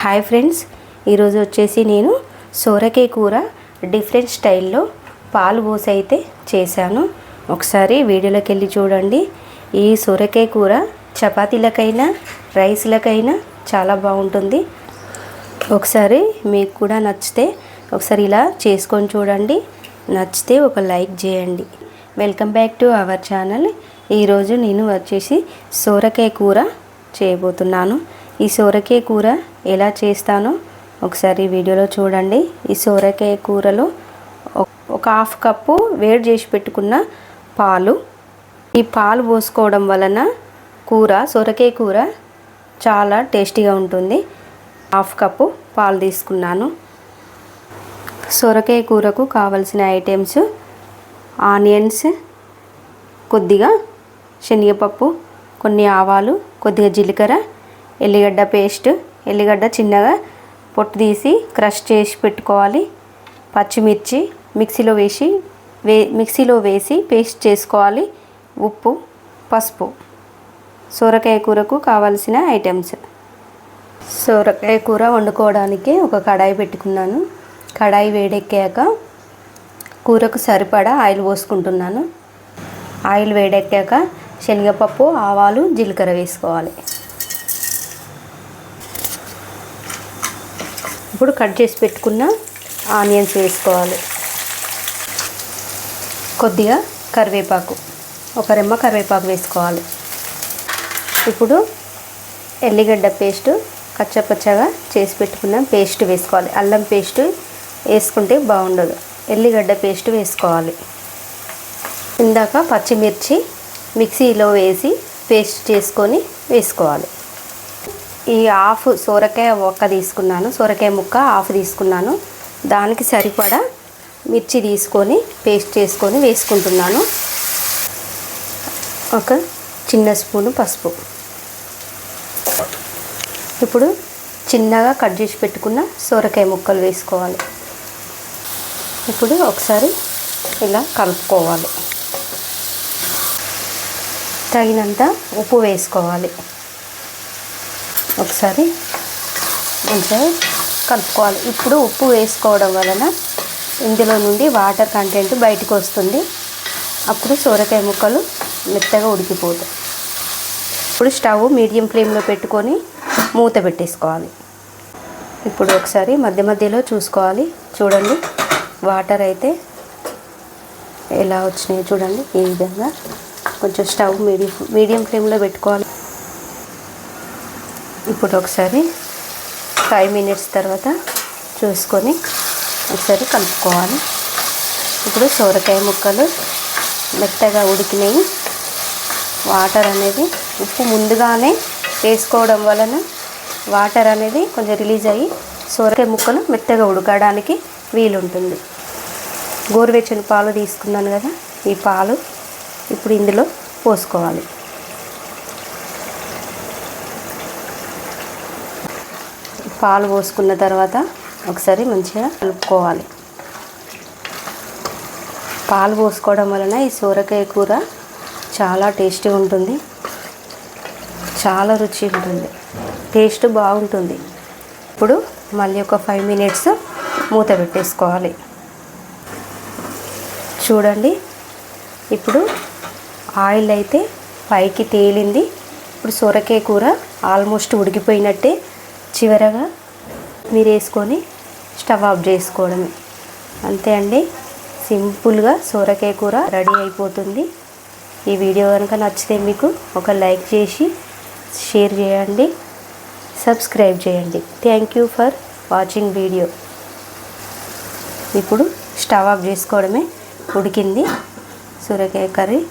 Hi friends, ఈరోజు వచ్చేసి నేను సొరకాయ కూర డిఫరెంట్ స్టైల్లో పాలు పోసి అయితే చేశాను. ఒకసారి వీడియోలోకి వెళ్ళి చూడండి. ఈ సొరకాయ కూర చపాతీలకైనా రైస్లకైనా చాలా బాగుంటుంది. ఒకసారి మీకు కూడా నచ్చితే ఒకసారి ఇలా చేసుకొని చూడండి. నచ్చితే ఒక లైక్ చేయండి. Welcome back to our channel. ఈరోజు నేను వచ్చేసి సొరకాయ కూర చేయబోతున్నాను. ఈ సొరకాయ కూర ఎలా చేస్తానో ఒకసారి వీడియోలో చూడండి. ఈ సొరకాయ కూరలో ఒక హాఫ్ కప్పు వేడి చేసి పెట్టుకున్న పాలు, ఈ పాలు పోసుకోవడం వలన సొరకాయ కూర చాలా టేస్టీగా ఉంటుంది. హాఫ్ కప్పు పాలు తీసుకున్నాను. సొరకాయ కూరకు కావలసిన ఐటమ్స్: ఆనియన్స్, కొద్దిగా శనగపప్పు, కొన్ని ఆవాలు, కొద్దిగా జీలకర్ర, ఎల్లిగడ్డ పేస్ట్, ఎల్లిగడ్డ చిన్నగా పొట్టు తీసి క్రష్ చేసి పెట్టుకోవాలి. పచ్చిమిర్చి మిక్సీలో వేసి పేస్ట్ చేసుకోవాలి. ఉప్పు, పసుపు. సొరకాయ కూరకు కావాల్సిన ఐటమ్స్. సొరకాయ కూర వండుకోవడానికి ఒక కడాయి పెట్టుకున్నాను. కడాయి వేడెక్కాక కూరకు సరిపడా ఆయిల్ పోసుకుంటున్నాను. ఆయిల్ వేడెక్కాక శనగపప్పు, ఆవాలు, జీలకర్ర వేసుకోవాలి. ఇప్పుడు కట్ చేసి పెట్టుకున్న ఆనియన్స్ వేసుకోవాలి. కొద్దిగా కరివేపాకు, ఒక రెమ్మ కరివేపాకు వేసుకోవాలి. ఇప్పుడు ఎల్లిగడ్డ పేస్ట్ కచ్చపచ్చగా చేసి పెట్టుకున్న పేస్ట్ వేసుకోవాలి. అల్లం పేస్ట్ వేసుకుంటే బాగుండదు, ఎల్లిగడ్డ పేస్ట్ వేసుకోవాలి. ఇందాక పచ్చిమిర్చి మిక్సీలో వేసి పేస్ట్ చేసుకొని వేసుకోవాలి. ఈ హాఫ్ సొరకాయ సొరకాయ ముక్క హాఫ్ తీసుకున్నాను. దానికి సరిపడా మిర్చి తీసుకొని పేస్ట్ చేసుకొని వేసుకుంటున్నాను. ఒక చిన్న స్పూను పసుపు. ఇప్పుడు చిన్నగా కట్ చేసి పెట్టుకున్న సొరకాయ ముక్కలు వేసుకోవాలి. ఇప్పుడు ఒకసారి ఇలా కలుపుకోవాలి. తగినంత ఉప్పు వేసుకోవాలి. ఒకసారి మంచిగా కలుపుకోవాలి. ఇప్పుడు ఉప్పు వేసుకోవడం వలన ఇందులో నుండి వాటర్ కంటెంట్ బయటకు వస్తుంది. అప్పుడు సొరకాయ ముక్కలు మెత్తగా ఉడికిపోతాయి. ఇప్పుడు స్టవ్ మీడియం ఫ్లేమ్లో పెట్టుకొని మూత పెట్టేసుకోవాలి. ఇప్పుడు ఒకసారి మధ్య మధ్యలో చూసుకోవాలి. చూడండి, వాటర్ అయితే ఎలా వచ్చినాయి చూడండి. ఈ విధంగా కొంచెం స్టవ్ మీడియం ఫ్లేమ్లో పెట్టుకోవాలి. ఇప్పుడు ఒకసారి 5 మినిట్స్ తర్వాత చూసుకొని ఒకసారి కలుపుకోవాలి. ఇప్పుడు సొరకాయ ముక్కలు మెత్తగా ఉడికినాయి. వాటర్ అనేది ఉప్పు ముందుగానే వేసుకోవడం వలన వాటర్ అనేది కొంచెం రిలీజ్ అయ్యి సొరకాయ ముక్కలు మెత్తగా ఉడకడానికి వీలుంటుంది. గోరువెచ్చని పాలు తీసుకున్నాను కదా, ఈ పాలు ఇప్పుడు ఇందులో పోసుకోవాలి. పాలు పోసుకున్న తర్వాత ఒకసారి మంచిగా కలుపుకోవాలి. పాలు పోసుకోవడం వలన ఈ సొరకాయ కూర చాలా టేస్టీగా ఉంటుంది, చాలా రుచి ఉంటుంది, టేస్ట్ బాగుంటుంది. ఇప్పుడు మళ్ళీ ఒక 5 మినిట్స్ మూత పెట్టేసుకోవాలి. చూడండి, ఇప్పుడు ఆయిల్ అయితే పైకి తేలింది. ఇప్పుడు సొరకాయ కూర ఆల్మోస్ట్ ఉడికిపోయినట్టే. చివరగా మీరు వేసుకొని స్టవ్ ఆఫ్ చేసుకోవడమే. అంతే అండి, సింపుల్గా సొరకాయ కూర రెడీ అయిపోతుంది. ఈ వీడియో కనుక నచ్చితే మీకు ఒక లైక్ చేసి షేర్ చేయండి, సబ్స్క్రైబ్ చేయండి. Thank you for watching video. ఇప్పుడు స్టవ్ ఆఫ్ చేసుకోవడమే. ఉడికింది సొరకాయ కర్రీ.